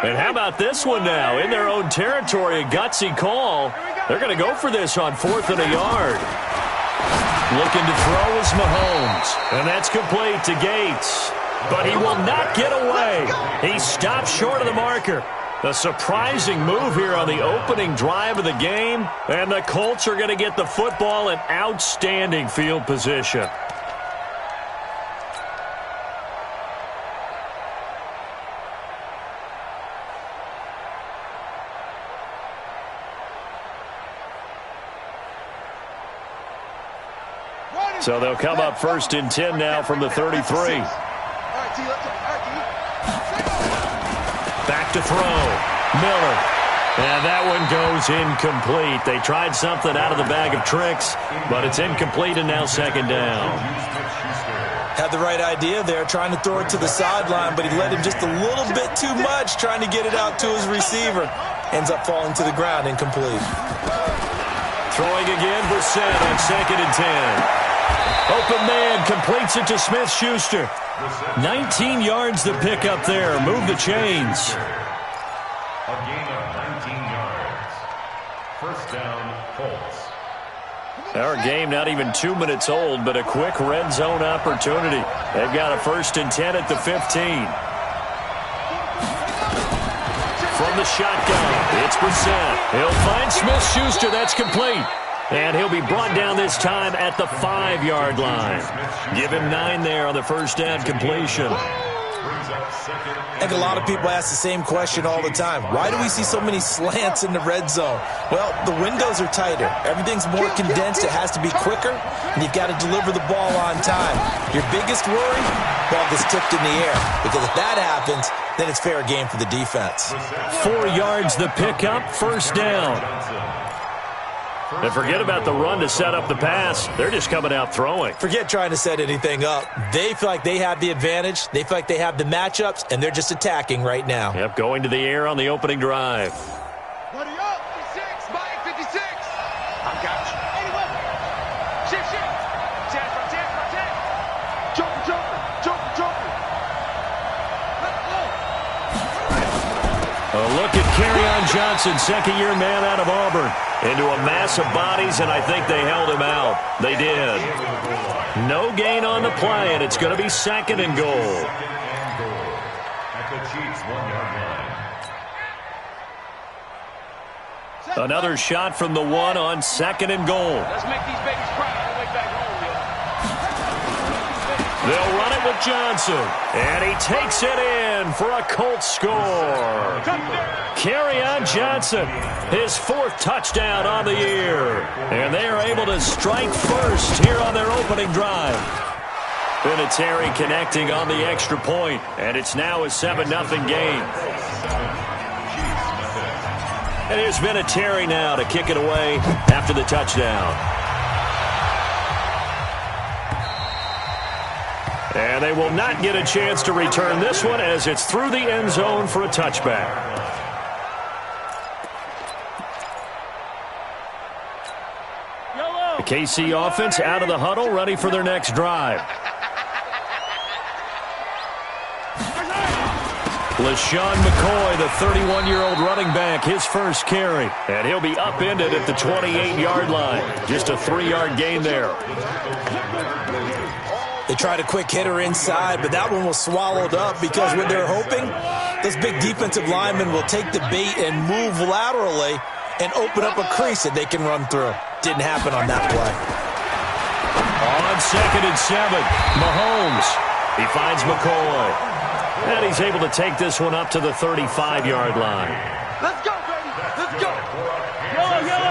And how about this one now? In their own territory, a gutsy call. They're going to go for this on 4th and a yard. Looking to throw is Mahomes. And that's complete to Gates. But he will not get away. He stops short of the marker. A surprising move here on the opening drive of the game. And the Colts are going to get the football in outstanding field position. So they'll come up 1st and 10 now from the 33. Back to throw. Miller. And that one goes incomplete. They tried something out of the bag of tricks, but it's incomplete and now 2nd down. Had the right idea there, trying to throw it to the sideline, but he let him just a little bit too much, trying to get it out to his receiver. Ends up falling to the ground, incomplete. Throwing again, Brissett on 2nd and 10. Open man completes it to Smith-Schuster. 19 yards to pick up there. Move the chains. A gain of 19 yards. 1st down, Colts. Our game not even 2 minutes old, but a quick red zone opportunity. They've got a 1st and 10 at the 15. From the shotgun, it's Brissett. He'll find Smith-Schuster. That's complete. And he'll be brought down this time at the 5-yard line. Give him 9 there on the 1st down completion. I think a lot of people ask the same question all the time. Why do we see so many slants in the red zone? Well, the windows are tighter. Everything's more condensed. It has to be quicker, and you've got to deliver the ball on time. Your biggest worry? Ball gets tipped in the air. Because if that happens, then it's fair game for the defense. 4 yards the pickup, 1st down. And forget about the run to set up the pass. They're just coming out throwing. Forget trying to set anything up. They feel like they have the advantage. They feel like they have the matchups, and they're just attacking right now. Yep, going to the air on the opening drive. Buddy up, 56, Mike, 56. I got you. Anyone? Shift. 10 from 10 from 10. Joker. Let's go. A look at Kerryon Johnson, 2nd-year man out of Auburn. Into a mass of bodies, and I think they held him out. They did. No gain on the play, and it's going to be 2nd and goal. At the Chiefs' 1-yard line. Another shot from the 1 on 2nd and goal. Let's make these babies cry all the way back home, They'll run it with Johnson, and he takes it in for a Colts score. Kerryon Johnson, his 4th touchdown on the year. And they are able to strike first here on their opening drive. Vinatieri connecting on the extra point, and it's now a 7-0 game. And here's Vinatieri now to kick it away after the touchdown. And they will not get a chance to return this one as it's through the end zone for a touchback. The KC offense out of the huddle, ready for their next drive. LaShawn McCoy, the 31-year-old running back, his first carry. And he'll be upended at the 28-yard line. Just a 3-yard gain there. They tried a quick hitter inside, but that one was swallowed up because what they're hoping, those big defensive linemen will take the bait and move laterally and open up a crease that they can run through. Didn't happen on that play. On 2nd and 7, Mahomes. He finds McCoy. And he's able to take this one up to the 35-yard line. Let's go, baby. Let's go.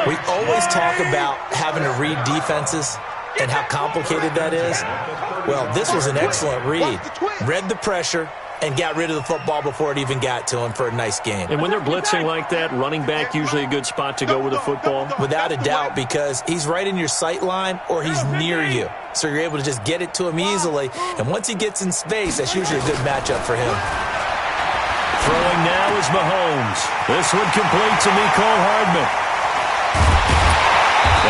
We always talk about having to read defenses and how complicated that is. Well, this was an excellent read. Read the pressure and got rid of the football before it even got to him for a nice game. And when they're blitzing like that, running back usually a good spot to go with the football? Without a doubt, because he's right in your sight line or he's near you. So you're able to just get it to him easily. And once he gets in space, that's usually a good matchup for him. Throwing now is Mahomes. This one complete to Mecole Hardman.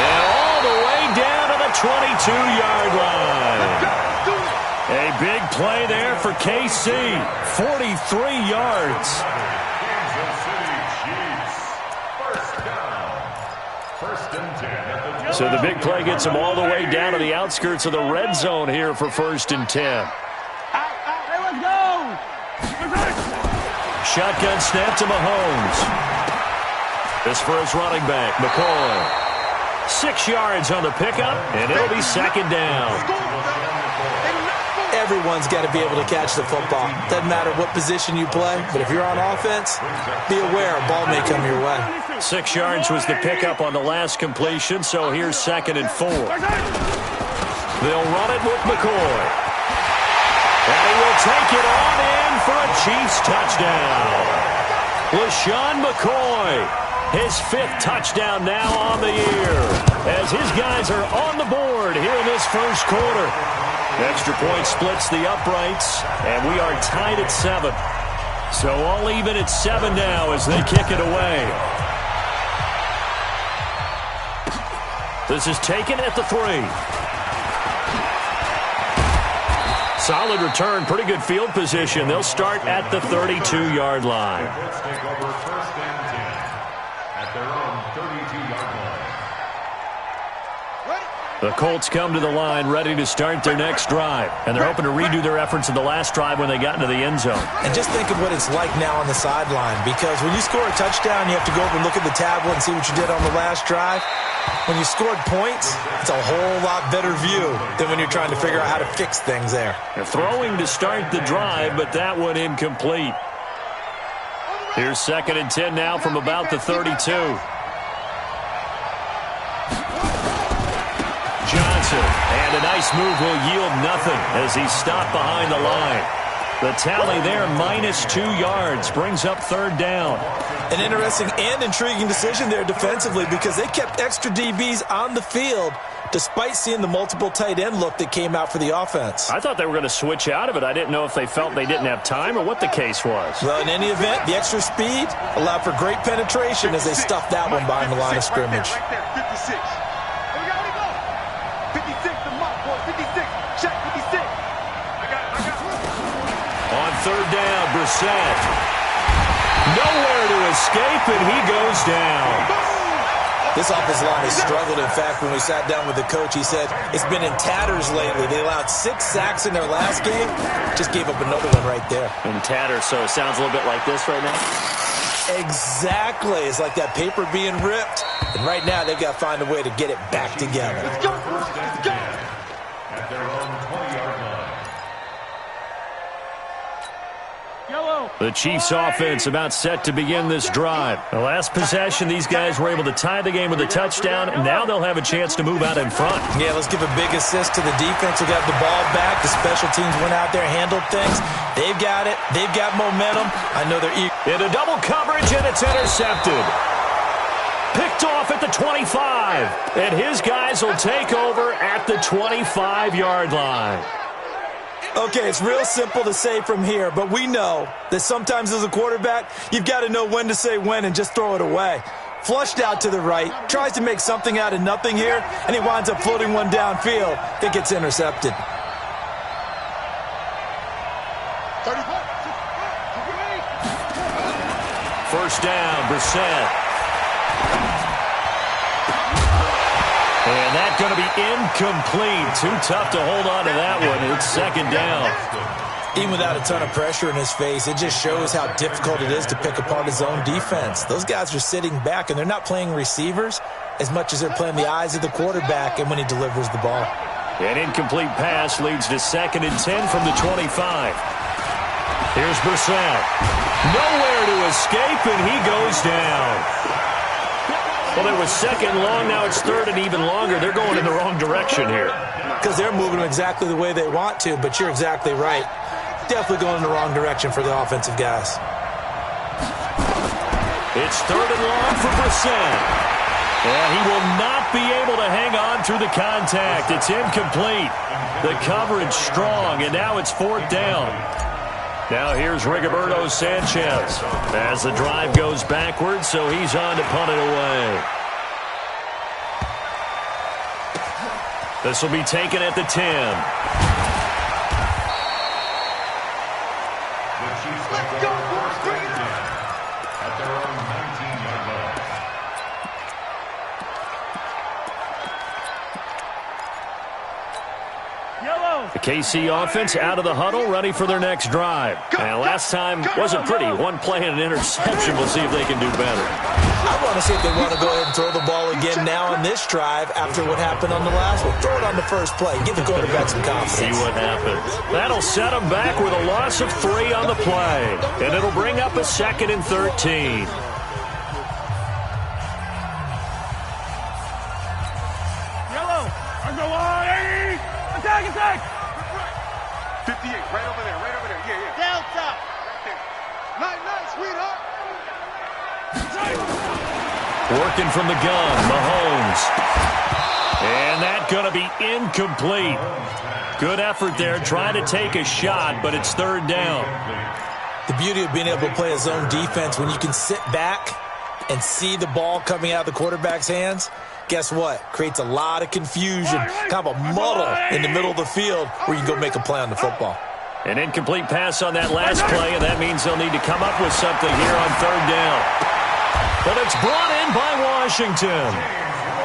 And all the way down to the 22-yard line. A big play there for KC. 43 yards. So the big play gets them all the way down to the outskirts of the red zone here for 1st and 10. Hey, let's go! Shotgun snap to Mahomes. This for his running back, McCoy. 6 yards on the pickup, and it'll be 2nd down. Everyone's got to be able to catch the football. Doesn't matter what position you play, but if you're on offense, be aware a ball may come your way. 6 yards was the pickup on the last completion, so here's 2nd and 4. They'll run it with McCoy. And he will take it on in for a Chiefs touchdown. LaShawn McCoy, his 5th touchdown now on the year, as his guys are on the board here in this first quarter. Extra point splits the uprights, and we are tied at 7. So all even at 7 now as they kick it away. This is taken at the 3. Solid return, pretty good field position. They'll start at the 32-yard line. Colts take over 1st and 10 at their own 32-yard line. The Colts come to the line ready to start their next drive, and they're hoping to redo their efforts in the last drive when they got into the end zone. And just think of what it's like now on the sideline, because when you score a touchdown, you have to go over and look at the tablet and see what you did on the last drive. When you scored points, it's a whole lot better view than when you're trying to figure out how to fix things there. They're throwing to start the drive, but that one incomplete. Here's 2nd and 10 now from about the 32. Johnson, and a nice move will yield nothing as he's stopped behind the line. The tally there, -2 yards, brings up 3rd down. An interesting and intriguing decision there defensively, because they kept extra DBs on the field despite seeing the multiple tight end look that came out for the offense. I thought they were going to switch out of it. I didn't know if they felt they didn't have time or what the case was. Well, in any event, the extra speed allowed for great penetration as they stuffed that one behind the line of scrimmage. Right there, 56. Here we go, 56, the mark, boy, 56. Check 56. I got it. On 3rd down, Brissett. Nowhere to escape, and he goes down. This offensive line has struggled. In fact, when we sat down with the coach, he said it's been in tatters lately. They allowed 6 sacks in their last game. Just gave up another one right there. In tatters, so it sounds a little bit like this right now. Exactly. It's like that paper being ripped. And right now, they've got to find a way to get it back together. Let's go. At their own 20-yard line. The Chiefs offense about set to begin this drive. The last possession, these guys were able to tie the game with a touchdown, and now they'll have a chance to move out in front. Yeah, let's give a big assist to the defense who got the ball back. The special teams went out there, handled things. They've got it. They've got momentum. I know they're eager. Into double coverage, and it's intercepted. Picked off at the 25, and his guys will take over at the 25-yard line. Okay, it's real simple to say from here, but we know that sometimes as a quarterback, you've got to know when to say when and just throw it away. Flushed out to the right, tries to make something out of nothing here, and he winds up floating one downfield that gets intercepted. First down, Brissett. And that's going to be incomplete. Too tough to hold on to that one. It's 2nd down. Even without a ton of pressure in his face, it just shows how difficult it is to pick apart his own defense. Those guys are sitting back, and they're not playing receivers as much as they're playing the eyes of the quarterback and when he delivers the ball. An incomplete pass leads to 2nd and 10 from the 25. Here's Brissett. Nowhere to escape, and he goes down. Well, it was 2nd long. Now it's 3rd and even longer. They're going in the wrong direction here. Because they're moving them exactly the way they want to, but you're exactly right. Definitely going in the wrong direction for the offensive guys. It's 3rd and long for Brissett. And he will not be able to hang on through the contact. It's incomplete. The coverage strong, and now it's 4th down. Now here's Rigoberto Sanchez as the drive goes backwards, so he's on to punt it away. This will be taken at the 10. The Chiefs take over 1st and 10 at their own 19-yard line. KC offense out of the huddle, ready for their next drive. And last time wasn't pretty. One play and an interception. We'll see if they can do better. I want to see if they want to go ahead and throw the ball again now on this drive after what happened on the last one. Throw it on the first play. Give the quarterback some confidence. See what happens. That'll set them back with a loss of 3 on the play. And it'll bring up a 2nd and 13. Attack! 58, right over there, yeah. Delta! Night, sweetheart! Working from the gun, Mahomes. And that's going to be incomplete. Good effort there, trying to take a shot, but it's 3rd down. The beauty of being able to play a zone defense when you can sit back and see the ball coming out of the quarterback's hands, guess what? Creates a lot of confusion, kind of a muddle in the middle of the field where you can go make a play on the football. An incomplete pass on that last play, and that means they'll need to come up with something here on 3rd down. But it's brought in by Washington.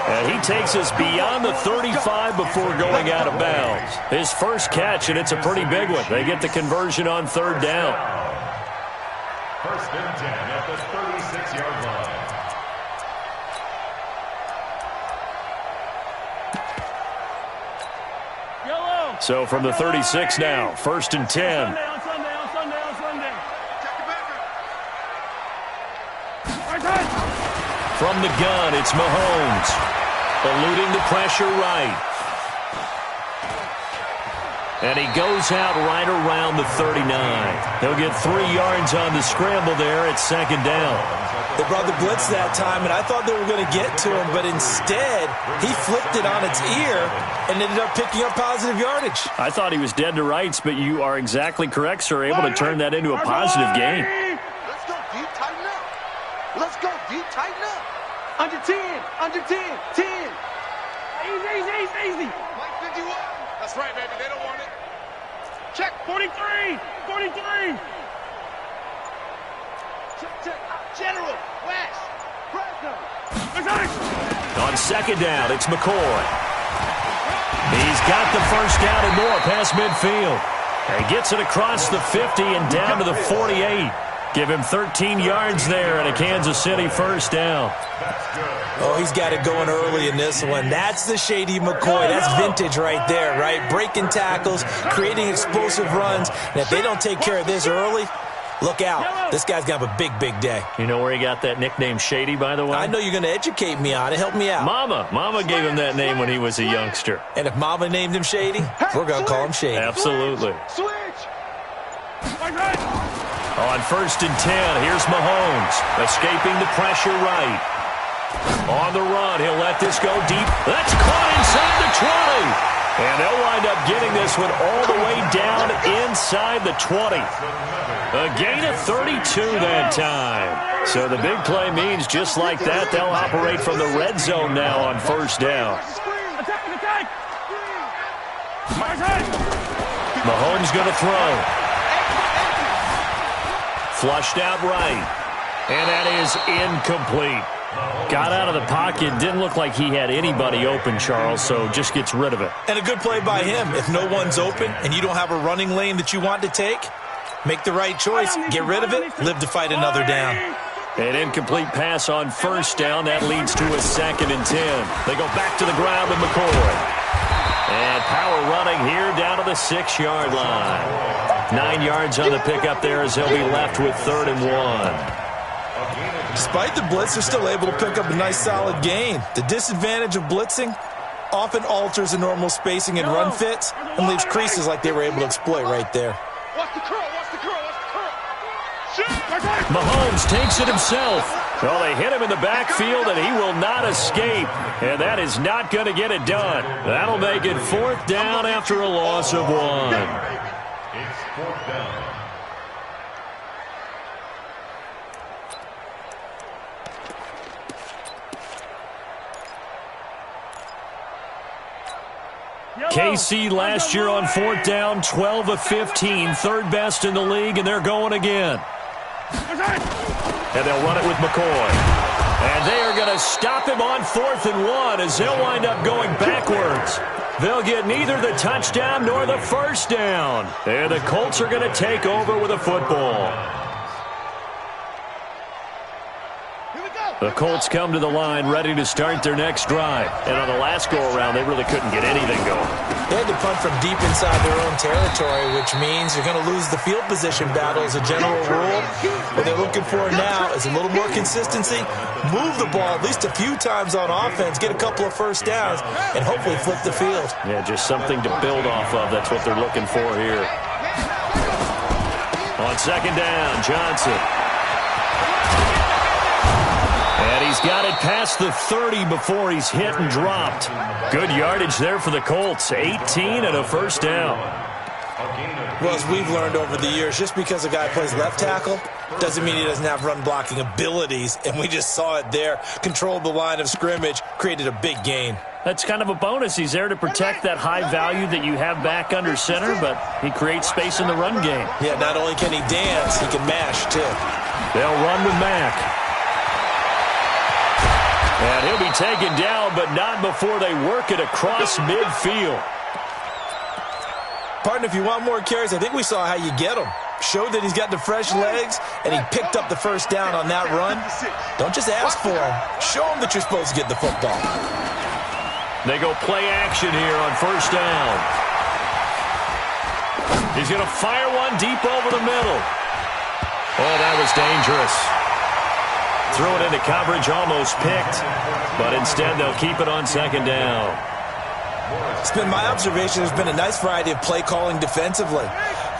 And he takes us beyond the 35 before going out of bounds. His first catch, and it's a pretty big one. They get the conversion on 3rd down. 1st and 10 at the 36-yard line. So from the 36 now, 1st and 10. On Sunday. From the gun, it's Mahomes. Eluding the pressure right. And he goes out right around the 39. He'll get 3 yards on the scramble there at 2nd down. They brought the blitz that time, and I thought they were going to get to him, but instead, he flipped it on its ear and ended up picking up positive yardage. I thought he was dead to rights, but you are exactly correct, sir. Able to turn that into a positive gain. Let's go deep, tighten up. Under 10, 10. Easy. Mike 51. That's right, baby, they don't want it. Check, 43. Check. General, West, Fresno. On 2nd down, it's McCoy. He's got the first down and more past midfield. And he gets it across the 50 and down to the 48. Give him 13 yards there and a Kansas City first down. Oh, he's got it going early in this one. That's the Shady McCoy. That's vintage right there, right? Breaking tackles, creating explosive runs. And if they don't take care of this early, look out. This guy's going to have a big day. You know where he got that nickname Shady, by the way? I know you're going to educate me on it. Help me out. Mama gave him that name when he was a youngster. And if Mama named him Shady, we're going to call him Shady. Absolutely. Switch. On 1st and 10, here's Mahomes. Escaping the pressure right. On the run, he'll let this go deep. That's caught inside the 20. And they'll wind up getting this one all the way down inside the 20. A gain of 32 that time. So the big play means just like that, they'll operate from the red zone now on 1st down. Mahomes going to throw. Flushed out right. And that is incomplete. Got out of the pocket. Didn't look like he had anybody open, Charles, so just gets rid of it. And a good play by him. If no one's open and you don't have a running lane that you want to take, make the right choice. Get rid of it. Live to fight another down. An incomplete pass on 1st down. That leads to a 2nd and 10. They go back to the ground with McCoy. And power running here down to the 6-yard line. 9 yards on the pickup there as they'll be left with 3rd and 1. Despite the blitz, they're still able to pick up a nice solid gain. The disadvantage of blitzing often alters the normal spacing and run fits and leaves creases like they were able to exploit right there. Watch the curl. Mahomes takes it himself. Well, they hit him in the backfield, and he will not escape. And that is not going to get it done. That'll make it 4th down after a loss of 1. It's 4th down. KC last year on 4th down, 12 of 15, 3rd best in the league, and they're going again. And they'll run it with McCoy. And they are going to stop him on 4th and 1 as they'll wind up going backwards. They'll get neither the touchdown nor the first down. And the Colts are going to take over with a football. The Colts come to the line ready to start their next drive. And on the last go-around, they really couldn't get anything going. They had to punt from deep inside their own territory, which means you're going to lose the field position battle as a general rule. What they're looking for now is a little more consistency, move the ball at least a few times on offense, get a couple of first downs, and hopefully flip the field. Yeah, just something to build off of. That's what they're looking for here. On 2nd down, Johnson. And he's got it past the 30 before he's hit and dropped. Good yardage there for the Colts. 18 and a first down. Well, as we've learned over the years, just because a guy plays left tackle doesn't mean he doesn't have run-blocking abilities. And we just saw it there. Controlled the line of scrimmage, created a big gain. That's kind of a bonus. He's there to protect that high value that you have back under center, but he creates space in the run game. Yeah, not only can he dance, he can mash, too. They'll run with Mack. And he'll be taken down, but not before they work it across midfield. Partner, if you want more carries, I think we saw how you get them. Showed that he's got the fresh legs, and he picked up the first down on that run. Don't just ask for him. Show him that you're supposed to get the football. They go play action here on 1st down. He's going to fire one deep over the middle. Oh, that was dangerous. Threw it into coverage, almost picked, but instead they'll keep it on 2nd down. It's been my observation there's been a nice variety of play calling defensively.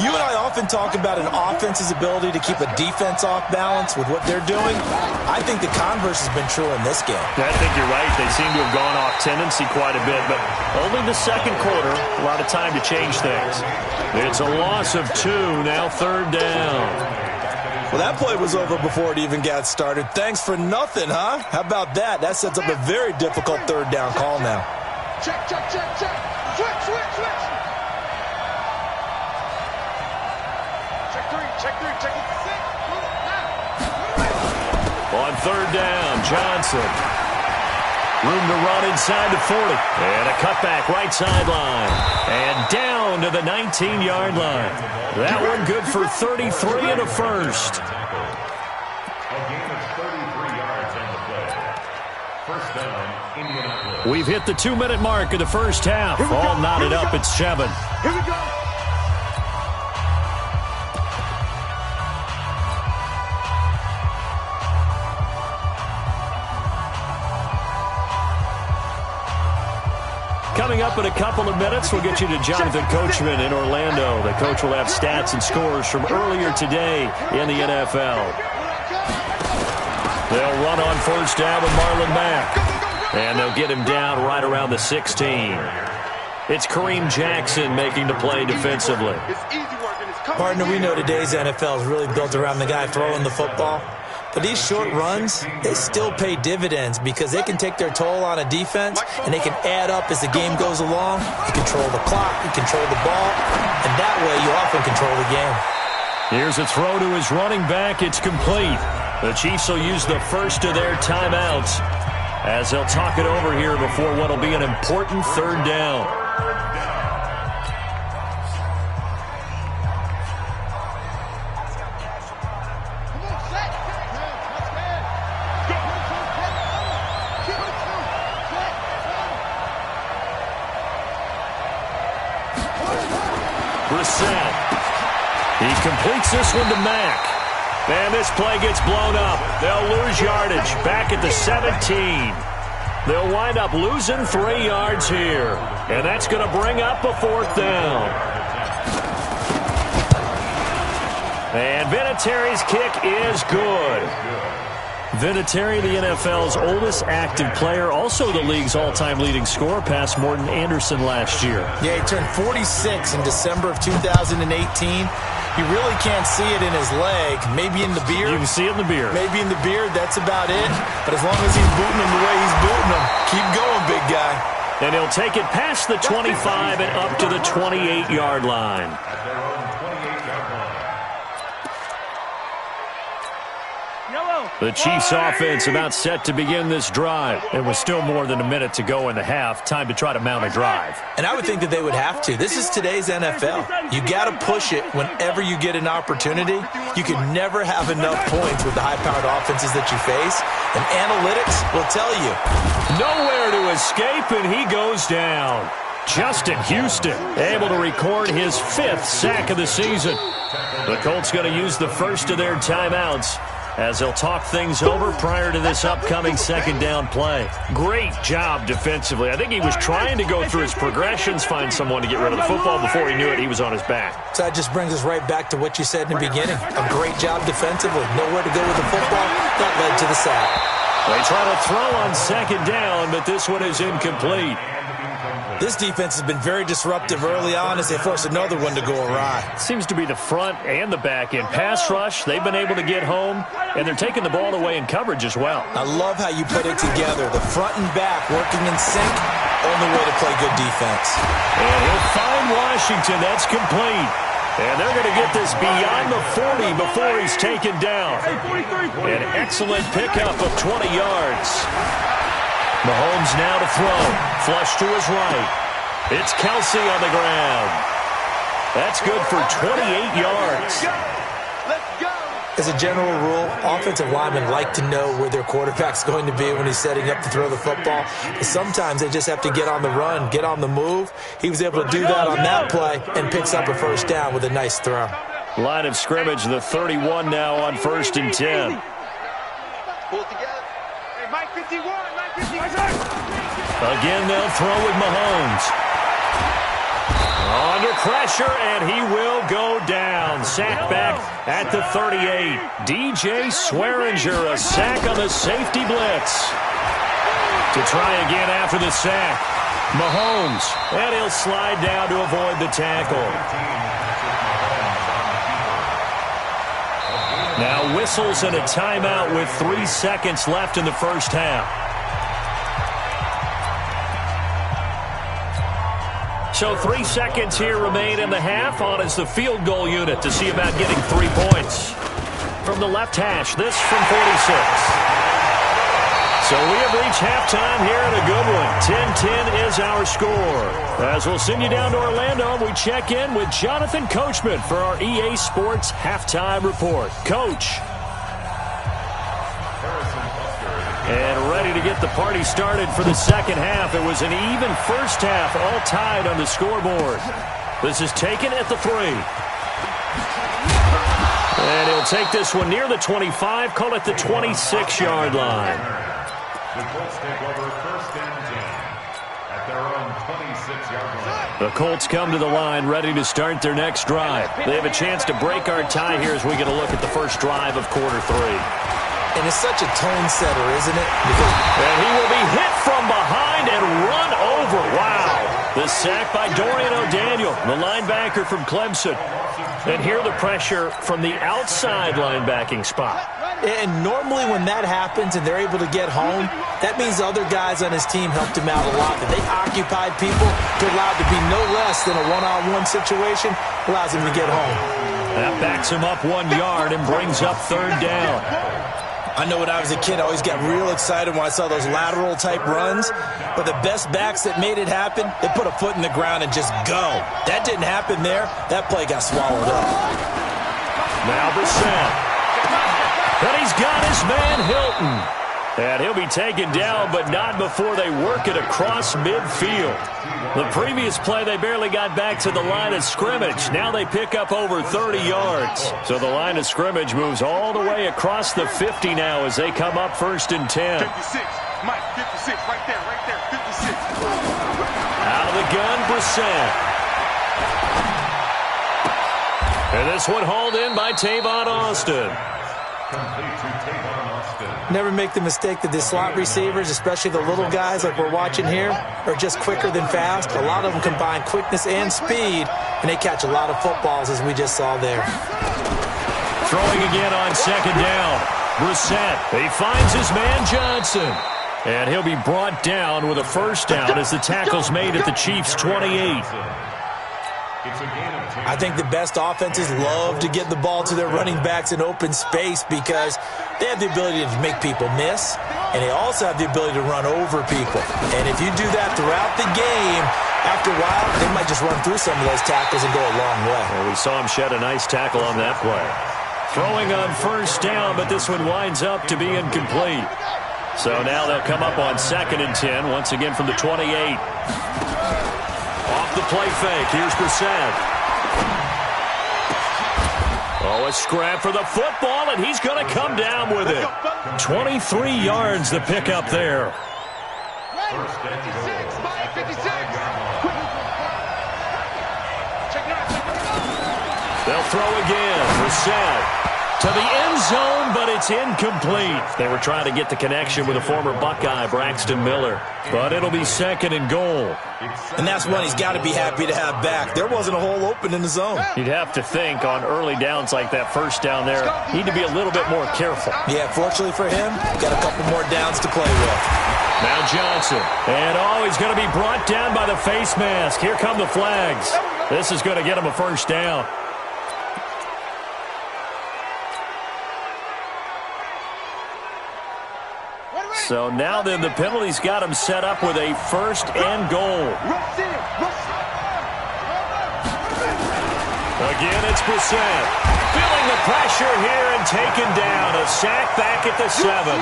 You and I often talk about an offense's ability to keep a defense off balance with what they're doing. I think the converse has been true in this game. I think you're right. They seem to have gone off tendency quite a bit, but only the 2nd quarter, a lot of time to change things. It's a loss of 2, now 3rd down. Well, that play was over before it even got started. Thanks for nothing, huh? How about that? That sets up a very difficult 3rd down call now. Check, check, check, check. Switch, switch, switch. Check 3, check 3, check 6. On 3rd down, Johnson. Room to run inside the 40. And a cutback right sideline. And down to the 19-yard line. That one good for 33 and a first. A gain of 33 yards on the play. First down, Indianapolis. We've hit the 2-minute mark of the first half. All knotted up at 7. Here we go. Coming up in a couple of minutes, we'll get you to Jonathan Coachman in Orlando. The coach will have stats and scores from earlier today in the NFL. They'll run on 1st down with Marlon Mack. And they'll get him down right around the 16. It's Kareem Jackson making the play defensively. Partner, we know today's NFL is really built around the guy throwing the football. But these short runs, they still pay dividends because they can take their toll on a defense, and they can add up as the game goes along. You control the clock, you control the ball, and that way you often control the game. Here's a throw to his running back. It's complete. The Chiefs will use the first of their timeouts as they'll talk it over here before what will be an important 3rd down. He completes this one to Mack. And this play gets blown up. They'll lose yardage back at the 17. They'll wind up losing 3 yards here. And that's going to bring up a 4th down. And Vinatieri's kick is good. Vinatieri, the NFL's oldest active player, also the league's all-time leading scorer, past Morton Anderson last year. Yeah, he turned 46 in December of 2018. You really can't see it in his leg. Maybe in the beard. You can see it in the beard. Maybe in the beard. That's about it. But as long as he's booting him the way he's booting him, keep going, big guy. And he'll take it past the 25 and up to the 28-yard line. At their own 28-yard line. Yellow. The Chiefs offense about set to begin this drive. It was still more than a minute to go in the half. Time to try to mount a drive. And I would think that they would have to. This is today's NFL. You got to push it whenever you get an opportunity. You can never have enough points with the high-powered offenses that you face. And analytics will tell you. Nowhere to escape, and he goes down. Justin Houston able to record his 5th sack of the season. The Colts going to use the first of their timeouts as they'll talk things over prior to this upcoming second down play. Great job defensively. I think he was trying to go through his progressions, find someone to get rid of the football. Before he knew it, he was on his back. So that just brings us right back to what you said in the beginning. A great job defensively. Nowhere to go with the football. That led to the sack. They try to throw on second down, but this one is incomplete. This defense has been very disruptive early on as they force another one to go awry. Seems to be the front and the back end. Pass rush, they've been able to get home, and they're taking the ball away in coverage as well. I love how you put it together. The front and back working in sync, only way to play good defense. And he'll find Washington. That's complete. And they're going to get this beyond the 40 before he's taken down. An excellent pickup of 20 yards. Mahomes now to throw. Flush to his right. It's Kelsey on the ground. That's good for 28 yards. Let's go. As a general rule, offensive linemen like to know where their quarterback's going to be when he's setting up to throw the football. But sometimes they just have to get on the run, get on the move. He was able to do that on that play and picks up a first down with a nice throw. Line of scrimmage, the 31 now on 1st and 10. Pull it together. Hey, Mike 51, Mike 51. Again, they'll throw with Mahomes. Under pressure, and he will go down. Sack back at the 38. DJ Swearinger, a sack on the safety blitz. To try again after the sack. Mahomes, and he'll slide down to avoid the tackle. Now whistles and a timeout with 3 seconds left in the first half. So 3 seconds here remain in the half. On is the field goal unit to see about getting 3 points. From the left hash, this from 46. So we have reached halftime here in a good one. 10-10 is our score. As we'll send you down to Orlando, we check in with Jonathan Coachman for our EA Sports Halftime Report. Coach. And ready to get the party started for the second half. It was an even first half, all tied on the scoreboard. This is taken at the 3. And he'll take this one near the 25, call it the 26-yard line. The Colts take over 1st and 10 at their own 26-yard line. The Colts come to the line ready to start their next drive. They have a chance to break our tie here as we get a look at the first drive of quarter 3. And it's such a tone setter, isn't it? And he will be hit from behind and run over. Wow. The sack by Dorian O'Daniel, the linebacker from Clemson. And here the pressure from the outside linebacking spot. And normally when that happens and they're able to get home, that means other guys on his team helped him out a lot. That they occupied people to allow it to be no less than a one-on-one situation, allows him to get home. That backs him up 1 yard and brings up 3rd down. I know when I was a kid, I always got real excited when I saw those lateral-type runs. But the best backs that made it happen, they put a foot in the ground and just go. That didn't happen there. That play got swallowed up. Now Brissett. And he's got his man Hilton. And he'll be taken down, but not before they work it across midfield. The previous play, they barely got back to the line of scrimmage. Now they pick up over 30 yards. So the line of scrimmage moves all the way across the 50 now as they come up 1st and 10. 56. Mike, 56. Right there. 56. Out of the gun, Brissett. And this one hauled in by Tavon Austin. Complete to Tavon Austin. Never make the mistake that the slot receivers, especially the little guys like we're watching here, are just quicker than fast. A lot of them combine quickness and speed, and they catch a lot of footballs, as we just saw there. Throwing again on second down. Brissett, he finds his man Johnson. And he'll be brought down with a first down as the tackle's made at the Chiefs' 28. It's a gain of 10. I think the best offenses love to get the ball to their running backs in open space because they have the ability to make people miss, and they also have the ability to run over people. And if you do that throughout the game, after a while, they might just run through some of those tackles and go a long way. Well, we saw him shed a nice tackle on that play. Throwing on first down, but this one winds up to be incomplete. So now they'll come up on 2nd and 10, once again from the 28. Off the play fake, here's Brissett. Oh, a scrap for the football, and he's going to come down with it. 23 yards the pickup there. First and goal. 56. They'll throw again. Brissett to the end zone, but it's incomplete. They were trying to get the connection with a former Buckeye, Braxton Miller. But it'll be 2nd and goal. And that's one he's got to be happy to have back. There wasn't a hole open in the zone. You'd have to think on early downs like that first down there, need to be a little bit more careful. Yeah, fortunately for him, got a couple more downs to play with. Now Johnson. And he's going to be brought down by the face mask. Here come the flags. This is going to get him a first down. So now then the penalty's got him set up with a 1st and goal. Again, it's Brissett. Feeling the pressure here and taken down. A sack back at the 7.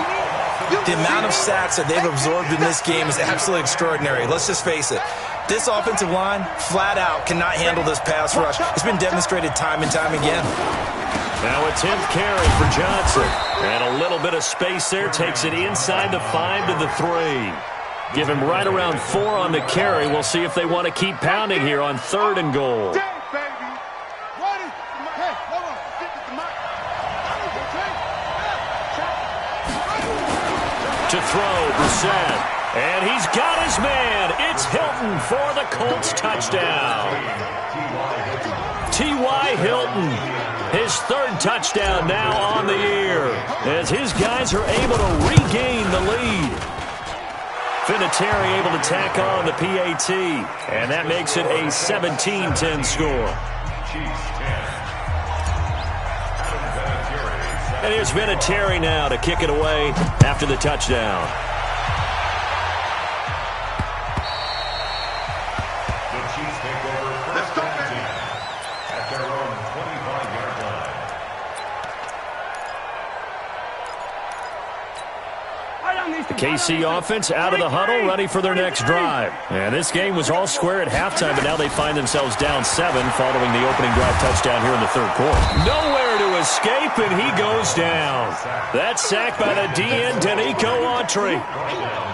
The amount of sacks that they've absorbed in this game is absolutely extraordinary. Let's just face it. This offensive line, flat out, cannot handle this pass rush. It's been demonstrated time and time again. Now a 10th carry for Johnson. And a little bit of space there. Takes it inside the 5 to the 3. Give him right around 4 on the carry. We'll see if they want to keep pounding here on 3rd and goal. To throw, Brissett. And he's got his man. It's Hilton for the Colts touchdown. T.Y. Hilton, his 3rd touchdown now on the year, as his guys are able to regain the lead. Vinatieri able to tack on the PAT, and that makes it a 17-10 score. And here's Vinatieri now to kick it away after the touchdown. The KC offense out of the huddle, ready for their next drive. And this game was all square at halftime, but now they find themselves down 7 following the opening drive touchdown here in the 3rd quarter. Nowhere to escape, and he goes down. That sack by the DN, Danico Autry.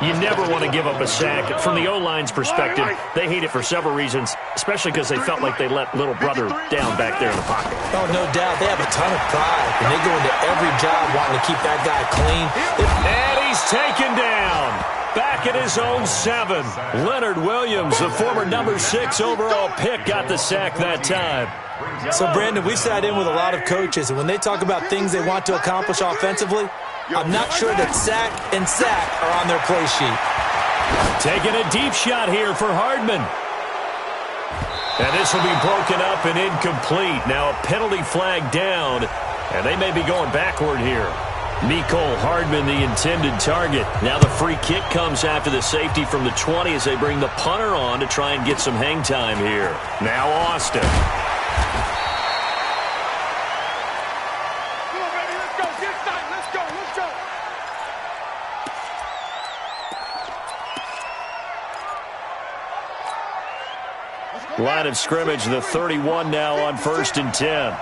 You never want to give up a sack. From the O-line's perspective, they hate it for several reasons, especially because they felt like they let little brother down back there in the pocket. Oh, no doubt. They have a ton of pride, and they go into every job wanting to keep that guy clean. And he's taken down. Back at his own 7. Leonard Williams, the former number 6 overall pick, got the sack that time. So, Brandon, we've sat in with a lot of coaches, and when they talk about things they want to accomplish offensively, I'm not sure that sack and sack are on their play sheet. Taking a deep shot here for Hardman. And this will be broken up and incomplete. Now a penalty flag down, and they may be going backward here. Nicole Hardman, the intended target. Now the free kick comes after the safety from the 20 as they bring the punter on to try and get some hang time here. Now Austin. Line of scrimmage, the 31 now on 1st and 10.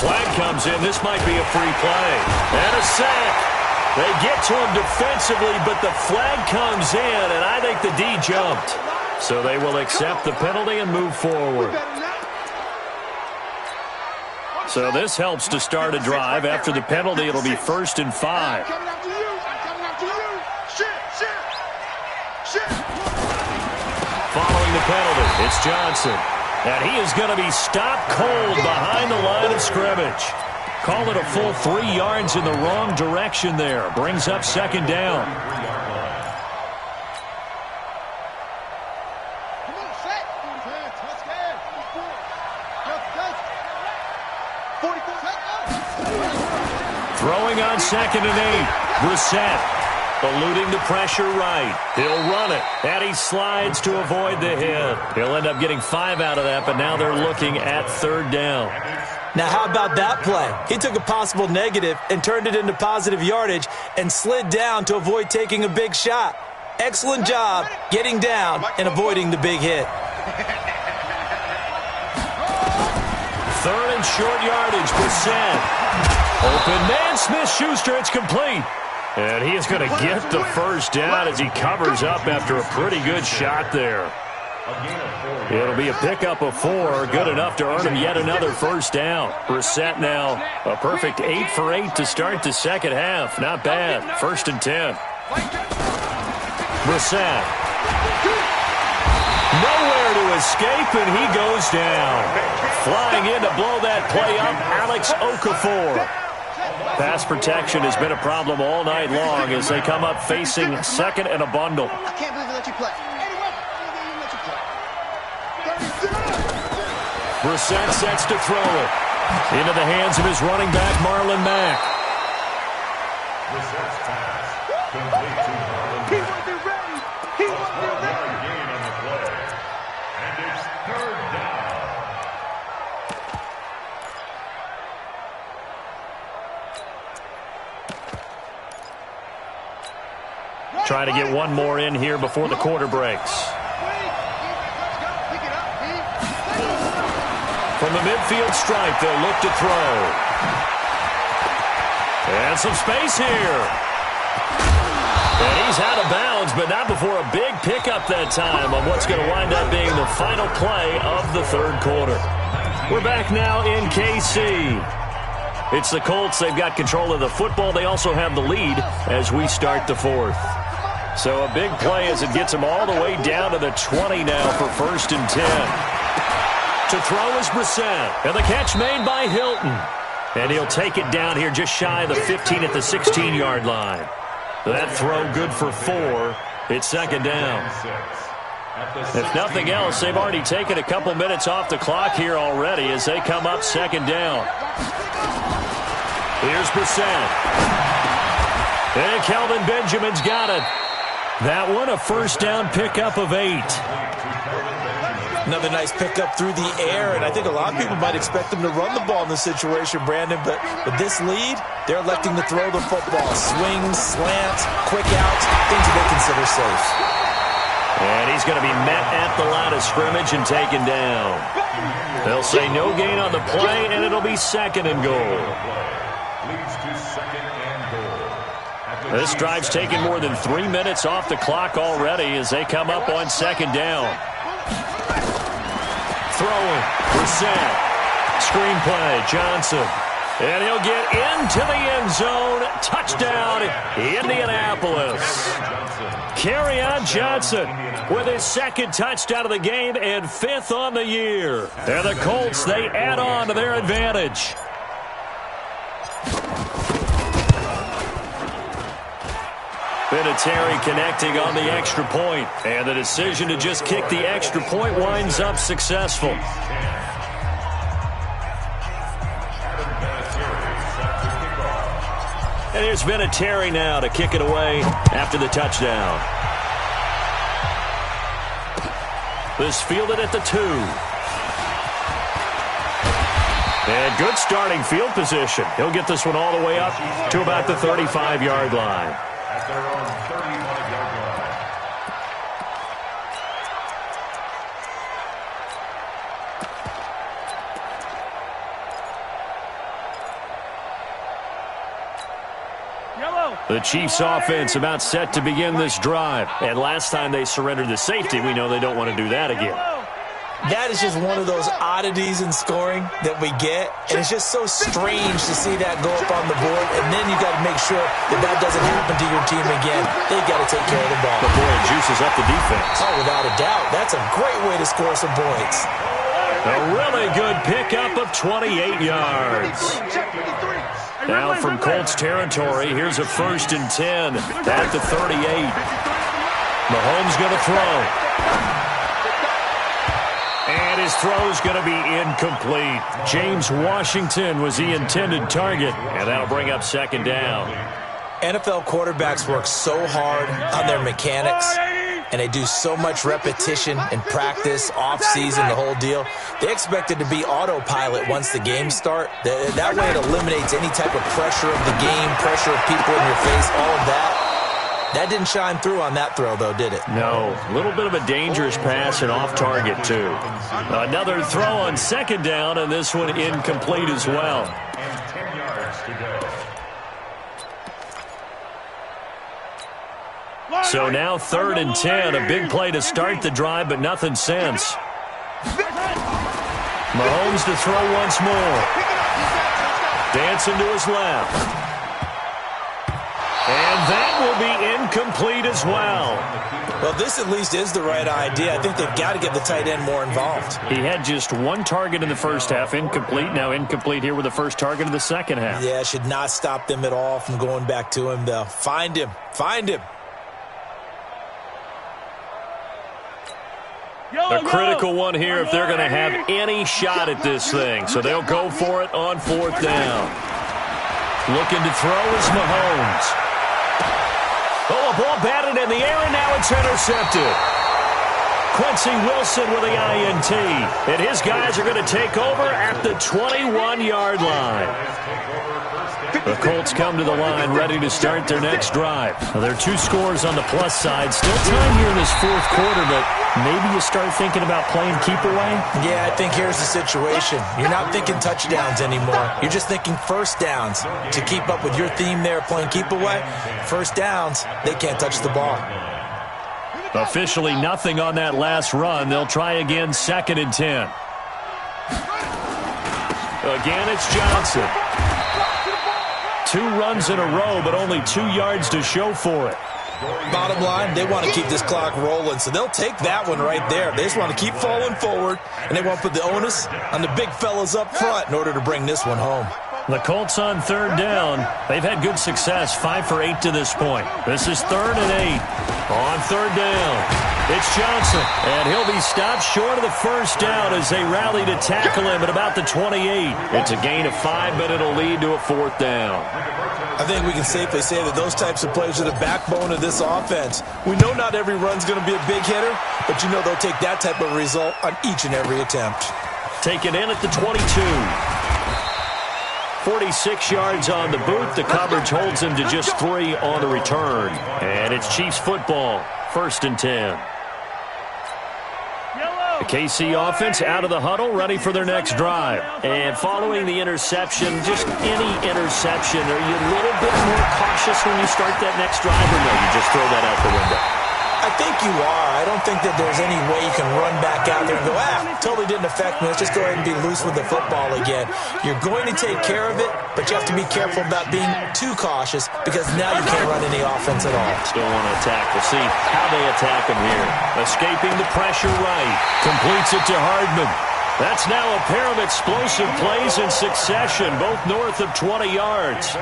Flag comes in. This might be a free play. And a sack. They get to him defensively, but the flag comes in, and I think the D jumped. So they will accept the penalty and move forward. So this helps to start a drive. After the penalty, it'll be 1st and 5. Following the penalty, it's Johnson. And he is going to be stopped cold behind the line of scrimmage. Call it a full 3 yards in the wrong direction there. Brings up 2nd down. on 2nd and 8. Brissett eluding the pressure right. He'll run it, and he slides to avoid the hit. He'll end up getting 5 out of that, but now they're looking at 3rd down. Now, how about that play? He took a possible negative and turned it into positive yardage and slid down to avoid taking a big shot. Excellent job getting down and avoiding the big hit. 3rd and short yardage, Brissett. Open man, Smith-Schuster, it's complete. And he is going to get the 1st down as he covers up after a pretty good shot there. It'll be a pickup of 4, good enough to earn him yet another 1st down. Brissett now a perfect 8 for 8 to start the second half. Not bad. 1st and 10. Brissett. Nowhere to escape, and he goes down. Flying in to blow that play up, Alex Okafor. Pass protection has been a problem all night long as they come up facing 2nd and a bundle. I can't believe they let you play. Brissett sets to throw it. Into the hands of his running back, Marlon Mack. Brissett's pass. Complete to Marlon He Mack. wasn't ready. He wasn't ready. 12-yard gain on the play. And it's 3rd down. Trying to get one more in here before the quarter breaks. From the midfield stripe, they'll look to throw. And some space here. And he's out of bounds, but not before a big pickup that time on what's going to wind up being the final play of the 3rd quarter. We're back now in KC. It's the Colts. They've got control of the football. They also have the lead as we start the 4th. So a big play as it gets them all the way down to the 20 now for 1st and 10. To throw is Brissett. And the catch made by Hilton. And he'll take it down here just shy of the 15 at the 16-yard line. That throw good for 4. It's 2nd down. If nothing else, they've already taken a couple minutes off the clock here already as they come up 2nd down. Here's Brissett. And Kelvin Benjamin's got it. That one, a 1st down pickup of 8. Another nice pickup through the air, and I think a lot of people might expect them to run the ball in this situation, Brandon, but with this lead, they're electing to throw the football. Swings, slants, quick outs, things that they consider safe. And he's going to be met at the line of scrimmage and taken down. They'll say no gain on the play, and it'll be 2nd and goal. Leads to 2nd and goal. This drive's taken more than 3 minutes off the clock already as they come up on 2nd down. Throwing, Brissett. Screenplay, Johnson. And he'll get into the end zone. Touchdown, Indianapolis. Kerryon Johnson with his 2nd touchdown of the game and 5th on the year. And the Colts, they add on to their advantage. Vinatieri connecting on the extra point, and the decision to just kick the extra point winds up successful. And here's Vinatieri now to kick it away after the touchdown. This fielded at the 2. And good starting field position. He'll get this one all the way up to about the 35-yard line. At their own 35-yard line. The Chiefs offense about set to begin this drive. And last time they surrendered the safety, we know they don't want to do that again. That is just one of those oddities in scoring that we get, and it's just so strange to see that go up on the board, and then you got to make sure that that doesn't happen to your team again. They got to take care of the ball. But boy, it juices up the defense. Oh, without a doubt. That's a great way to score some points. A really good pickup of 28 yards. Now from Colts territory, here's a 1st and 10 at the 38. Mahomes going to throw. And And his throw's going to be incomplete. James Washington was the intended target, and that'll bring up second down. NFL quarterbacks work so hard on their mechanics, and they do so much repetition and practice, off-season, the whole deal. They expect it to be autopilot once the games start. That way it eliminates any type of pressure of the game, pressure of people in your face, all of that. That didn't shine through on that throw, though, did it? No. A little bit of a dangerous pass and off target, too. Another throw on second down, and this one incomplete as well. And 10 yards to go. So now 3rd and 10, a big play to start the drive, but nothing since. Mahomes to throw once more. Dancing to his left. And that will be incomplete as well. Well, this at least is the right idea. I think they've got to get the tight end more involved. He had just one target in the first half, incomplete. Now incomplete here with the first target of the second half. Yeah, should not stop them at all from going back to him, though. Find him. Find him. A critical one here if they're going to have any shot at this thing. So they'll go for it on 4th down. Looking to throw is Mahomes. Oh, a ball batted in the air, and now it's intercepted. Quincy Wilson with the INT. And his guys are going to take over at the 21-yard line. The Colts come to the line ready to start their next drive. Now, there are 2 scores on the plus side. Still time here in this 4th quarter, but maybe you start thinking about playing keep away? Yeah, I think here's the situation. You're not thinking touchdowns anymore. You're just thinking first downs. To keep up with your theme there, playing keep away, first downs, they can't touch the ball. Officially nothing on that last run. They'll try again, 2nd and 10. Again, it's Johnson. 2 runs in a row, but only 2 yards to show for it. Bottom line, they want to keep this clock rolling, so they'll take that one right there. They just want to keep falling forward, and they want to put the onus on the big fellas up front in order to bring this one home. The Colts on 3rd down. They've had good success, 5 for 8 to this point. This is 3rd and 8. On 3rd down, it's Johnson, and he'll be stopped short of the first down as they rally to tackle him at about the 28. It's a gain of 5, but it'll lead to a 4th down. I think we can safely say that those types of plays are the backbone of this offense. We know not every run's going to be a big hitter, but you know they'll take that type of result on each and every attempt. Take it in at the 22. 46 yards on the boot. The coverage holds him to just 3 on the return. And it's Chiefs football, 1st and 10. The KC offense out of the huddle, ready for their next drive. And following the interception, just any interception, are you a little bit more cautious when you start that next drive, or no, you just throw that out the window? I think you are. I don't think that there's any way you can run back out there and go, totally didn't affect me. Let's just go ahead and be loose with the football again. You're going to take care of it, but you have to be careful about being too cautious because now you can't run any offense at all. Still want to attack. We'll see how they attack him here. Escaping the pressure right. Completes it to Hardman. That's now a pair of explosive plays in succession, both north of 20 yards.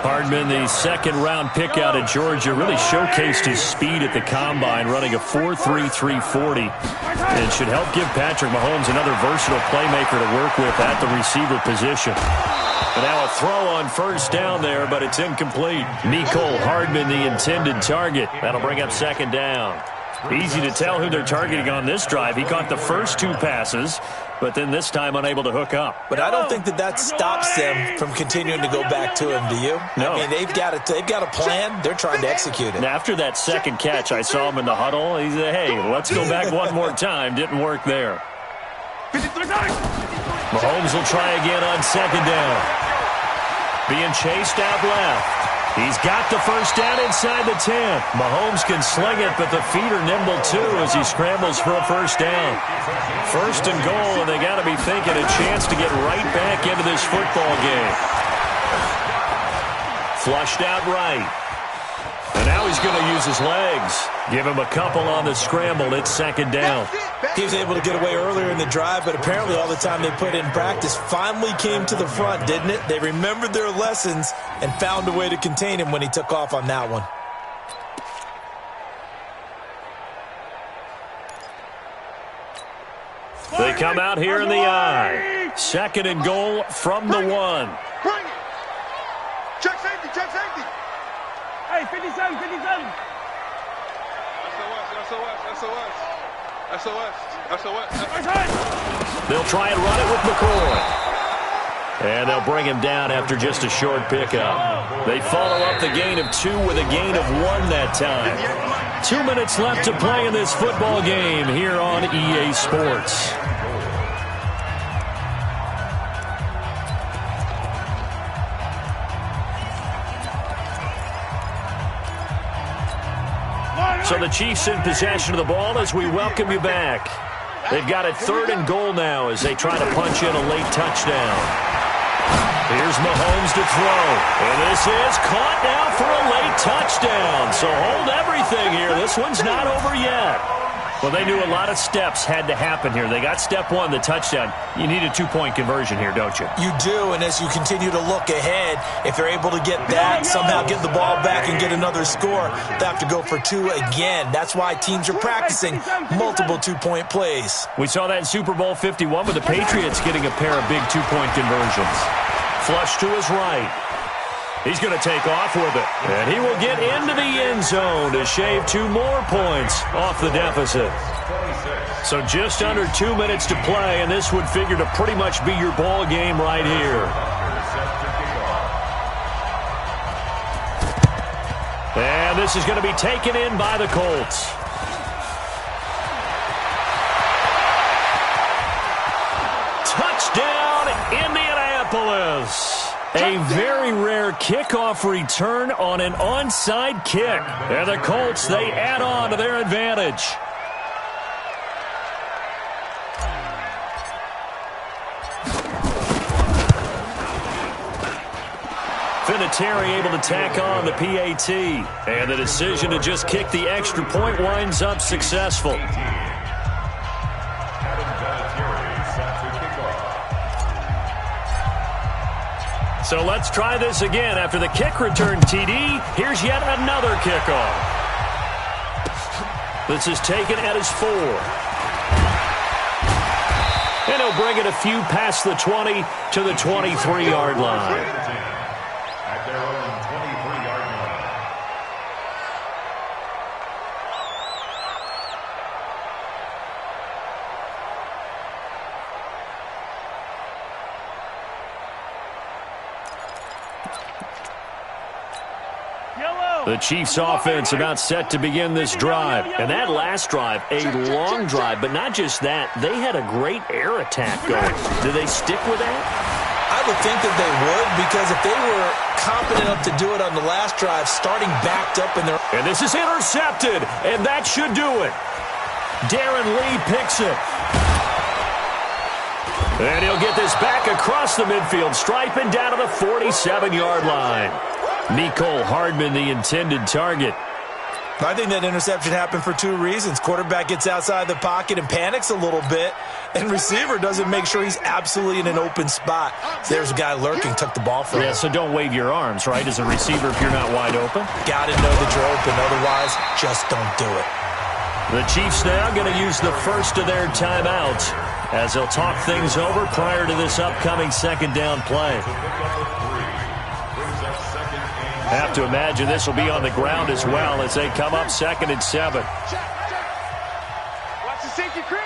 Hardman, the 2nd-round pick out of Georgia, really showcased his speed at the combine, running a 4.33 40. It should help give Patrick Mahomes another versatile playmaker to work with at the receiver position. And now a throw on 1st down there, but it's incomplete. Mecole Hardman, the intended target. That'll bring up 2nd down. Easy to tell who they're targeting on this drive. He caught the first 2 passes, but then this time unable to hook up. But I don't think that stops them from continuing to go back to him, do you? No. I mean, they've got a plan. They're trying to execute it. And after that 2nd catch, I saw him in the huddle. He said, hey, let's go back one more time. Didn't work there. Mahomes will try again on 2nd down. Being chased out left. He's got the first down inside the 10. Mahomes can sling it, but the feet are nimble too as he scrambles for a first down. 1st and goal, and they got to be thinking a chance to get right back into this football game. Flushed out right. And now he's going to use his legs. Give him a couple on the scramble. It's 2nd down. He was able to get away earlier in the drive, but apparently all the time they put in practice finally came to the front, didn't it? They remembered their lessons and found a way to contain him when he took off on that one. They come out here in the I. 2nd and goal from the 1. Bring it. Check safety, check safety. Hey, 57, 57. SOS. They'll try and run it with McCoy. And they'll bring him down after just a short pickup. They follow up the gain of 2 with a gain of 1 that time. 2 minutes left to play in this football game here on EA Sports. So the Chiefs in possession of the ball as we welcome you back. They've got it 3rd and goal now as they try to punch in a late touchdown. Here's Mahomes to throw. And this is caught now for a late touchdown. So hold everything here. This one's not over yet. Well, they knew a lot of steps had to happen here. They got step 1, the touchdown. You need a 2-point conversion here, don't you? You do, and as you continue to look ahead, if they're able to get that, somehow get the ball back and get another score, they have to go for 2 again. That's why teams are practicing multiple 2-point plays. We saw that in Super Bowl 51 with the Patriots getting a pair of big 2-point conversions. Flush to his right. He's going to take off with it. And he will get into the end zone to shave 2 more points off the deficit. So just under 2 minutes to play, and this would figure to pretty much be your ball game right here. And this is going to be taken in by the Colts. Touchdown, Indianapolis. A very rare kickoff return on an onside kick. And the Colts, they add on to their advantage. Vinatieri able to tack on the PAT. And the decision to just kick the extra point winds up successful. So let's try this again. After the kick return TD, here's yet another kickoff. This is taken at his 4. And he'll bring it a few past the 20 to the 23-yard line. At their own 23-yard line. The Chiefs offense about set to begin this drive. And that last drive, a long drive, but not just that. They had a great air attack going. Do they stick with that? I would think that they would, because if they were confident enough to do it on the last drive, starting backed up in their... And this is intercepted, and that should do it. Darren Lee picks it. And he'll get this back across the midfield stripe and down to the 47-yard line. Nicole Hardman, the intended target. I think that interception happened for 2 reasons. Quarterback gets outside the pocket and panics a little bit, and receiver doesn't make sure he's absolutely in an open spot. There's a guy lurking, took the ball from him. Yeah, so don't wave your arms, right, as a receiver if you're not wide open? Got to know that you're open, otherwise just don't do it. The Chiefs now going to use the first of their timeouts as they'll talk things over prior to this upcoming 2nd down play. Have to imagine this will be on the ground as well as they come up 2nd and 7. Watch the safety creep.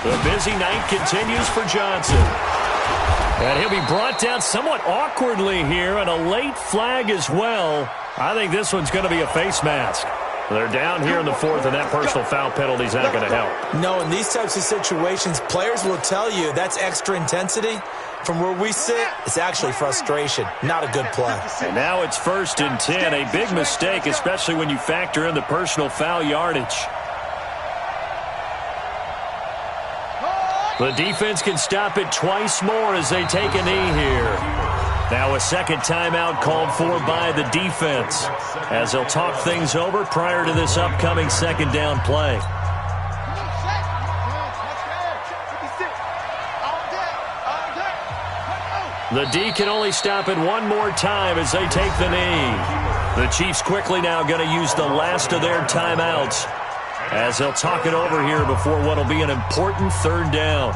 The busy night continues for Johnson. And he'll be brought down somewhat awkwardly here, and a late flag as well. I think this one's going to be a face mask. They're down here in the 4th, and that personal foul penalty is not going to help. No, in these types of situations, players will tell you that's extra intensity. From where we sit, it's actually frustration. Not a good play. And now it's 1st and 10. A big mistake, especially when you factor in the personal foul yardage. The defense can stop it twice more as they take a knee here. Now a 2nd timeout called for by the defense as they'll talk things over prior to this upcoming 2nd down play. The D can only stop it one more time as they take the knee. The Chiefs quickly now going to use the last of their timeouts as they'll talk it over here before what will be an important third down.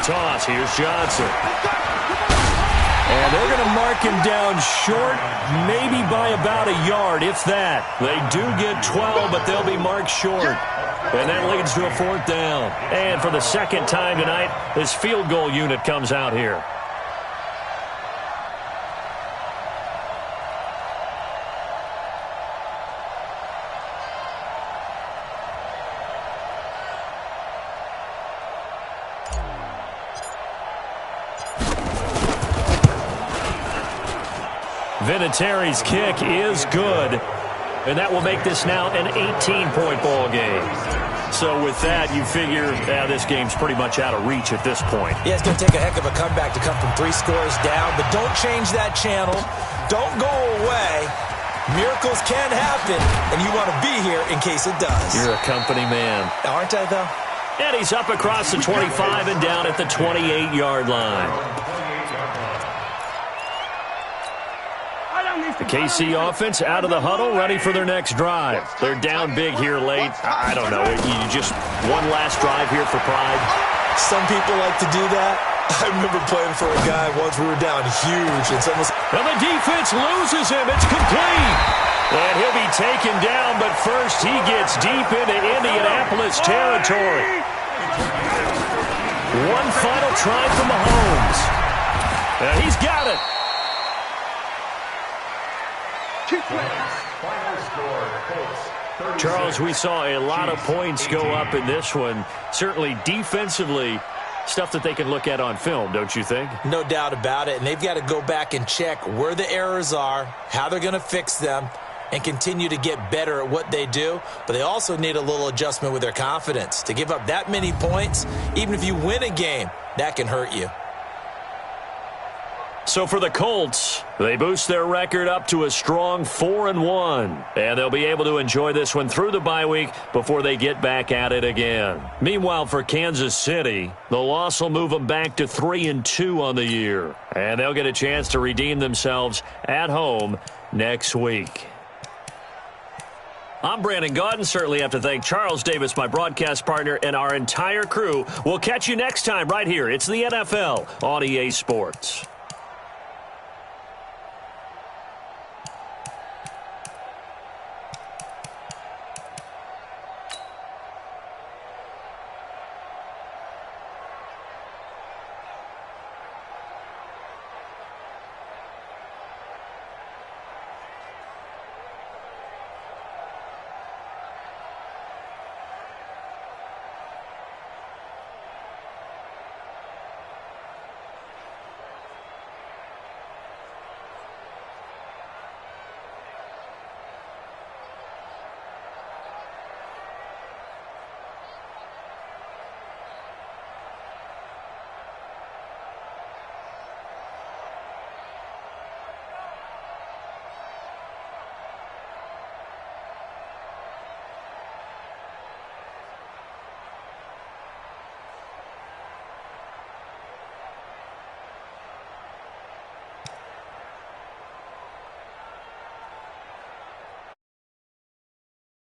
Toss. Here's Johnson. And they're going to mark him down short, maybe by about a yard, if that. They do get 12, but they'll be marked short. And that leads to a fourth down. And for the second time tonight, this field goal unit comes out here. Vinatieri's kick is good, and that will make this now an 18-point ball game. So with that, you figure this game's pretty much out of reach at this point. Yeah, it's going to take a heck of a comeback to come from 3 scores down, but don't change that channel. Don't go away. Miracles can happen, and you want to be here in case it does. You're a company man. Aren't I, though? And he's up across the 25 and down at the 28-yard line. The KC offense out of the huddle, ready for their next drive. They're down big here late. I don't know. You just one last drive here for pride. Some people like to do that. I remember playing for a guy once we were down huge. And the defense loses him. It's complete. And he'll be taken down, but first he gets deep into Indianapolis territory. One final try for Mahomes. And he's got it. Charles, we saw a lot of points go up in this one. Certainly defensively, stuff that they can look at on film, don't you think? No doubt about it. And they've got to go back and check where the errors are, how they're going to fix them, and continue to get better at what they do. But they also need a little adjustment with their confidence. To give up that many points, even if you win a game, that can hurt you. So for the Colts, they boost their record up to a strong 4-1. And they'll be able to enjoy this one through the bye week before they get back at it again. Meanwhile, for Kansas City, the loss will move them back to 3-2 on the year. And they'll get a chance to redeem themselves at home next week. I'm Brandon Gaudin. Certainly have to thank Charles Davis, my broadcast partner, and our entire crew. We'll catch you next time right here. It's the NFL on EA Sports.